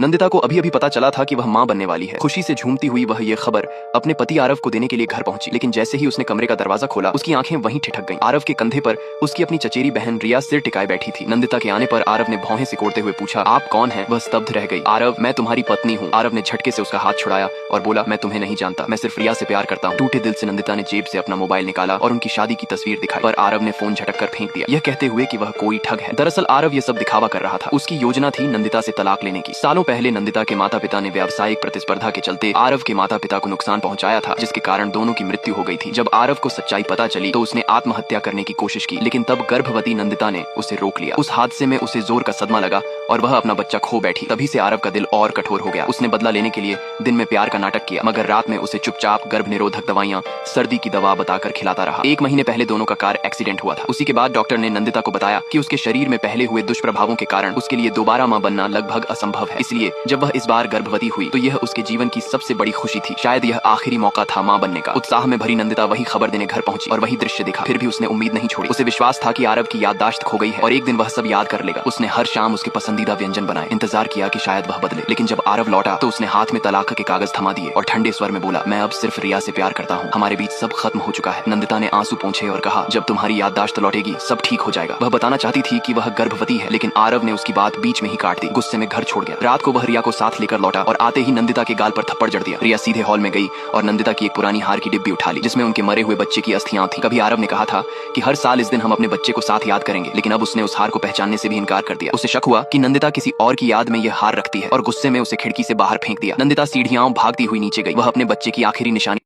नंदिता को अभी अभी पता चला था कि वह मां बनने वाली है। खुशी से झूमती हुई वह ये खबर अपने पति आरव को देने के लिए घर पहुंची, लेकिन जैसे ही उसने कमरे का दरवाजा खोला उसकी आंखें वहीं ठिठक गईं। आरव के कंधे पर उसकी अपनी चचेरी बहन रिया सिर टिकाए बैठी थी। नंदिता के आने पर आरव ने भौहें सिकोड़ते हुए पूछा, आप कौन हैं? वह स्तब्ध रह गई। आरव, मैं तुम्हारी पत्नी हूँ। आरव ने झटके से उसका हाथ छुड़ाया और बोला, मैं तुम्हें नहीं जानता, मैं सिर्फ रिया से प्यार करता हूँ। टूटे दिल से नंदिता ने जेब से अपना मोबाइल निकाला और उनकी शादी की तस्वीर दिखाई, पर आरव ने फोन झटक कर फेंक दिया, यह कहते हुए कि वह कोई ठग है। दरअसल आरव ये सब दिखावा कर रहा था। उसकी योजना थी नंदिता से तलाक लेने की। सालों पहले नंदिता के माता पिता ने व्यावसायिक प्रतिस्पर्धा के चलते आरव के माता पिता को नुकसान पहुंचाया था, जिसके कारण दोनों की मृत्यु हो गई थी। जब आरव को सच्चाई पता चली तो उसने आत्महत्या करने की कोशिश की, लेकिन तब गर्भवती नंदिता ने उसे रोक लिया। उस हादसे में उसे जोर का सदमा लगा और वह अपना बच्चा खो बैठी। तभी से आरव का दिल और कठोर हो गया। उसने बदला लेने के लिए दिन में प्यार का नाटक किया, मगर रात में उसे चुपचाप गर्भ निरोधक दवाइयां, सर्दी की दवा बताकर खिलाता रहा। 1 महीने पहले दोनों का कार एक्सीडेंट हुआ था। उसी के बाद डॉक्टर ने नंदिता को बताया कि उसके शरीर में पहले हुए दुष्प्रभावों के कारण उसके लिए दोबारा मां बनना लगभग असंभव है। इसलिए जब वह इस बार गर्भवती हुई तो यह उसके जीवन की सबसे बड़ी खुशी थी। शायद यह आखिरी मौका था मां बनने का। उत्साह में भरी नंदिता वही खबर देने घर पहुंची और वही दृश्य देखा। फिर भी उसने उम्मीद नहीं छोड़ी। उसे विश्वास था कि आरव की याददाश्त खो गई है और एक दिन वह सब याद कर लेगा। उसने हर शाम उसके पसंदीदा व्यंजन बनाए, इंतजार किया कि शायद वह बदले। लेकिन जब आरव लौटा तो उसने हाथ में तलाक के कागज थमा दिए और ठंडे स्वर में बोला, मैं अब सिर्फ रिया से प्यार करता हूँ, हमारे बीच सब खत्म हो चुका है। नंदिता ने आंसू पोंछे और कहा, जब तुम्हारी याददाश्त लौटेगी सब ठीक हो जाएगा। वह बताना चाहती थी कि वह गर्भवती है, लेकिन आरव ने उसकी बात बीच में ही काट दी। गुस्से में घर छोड़ गया। रात को वह रिया को साथ लेकर लौटा और आते ही नंदिता के गाल पर थप्पड़ जड़ दिया। रिया सीधे हॉल में गई और नंदिता की एक पुरानी हार की डिब्बी उठा ली, जिसमें उनके मरे हुए बच्चे की अस्थियां थी। कभी आरव ने कहा था कि हर साल इस दिन हम अपने बच्चे को साथ याद करेंगे, लेकिन अब उसने उस हार को पहचानने से भी इनकार कर दिया। उसे शक हुआ कि नंदिता किसी और की याद में यह हार रखती है और गुस्से में उसे खिड़की से बाहर फेंक दिया। नंदिता सीढ़ियां भागती हुई नीचे गई। वह अपने बच्चे की आखिरी निशानी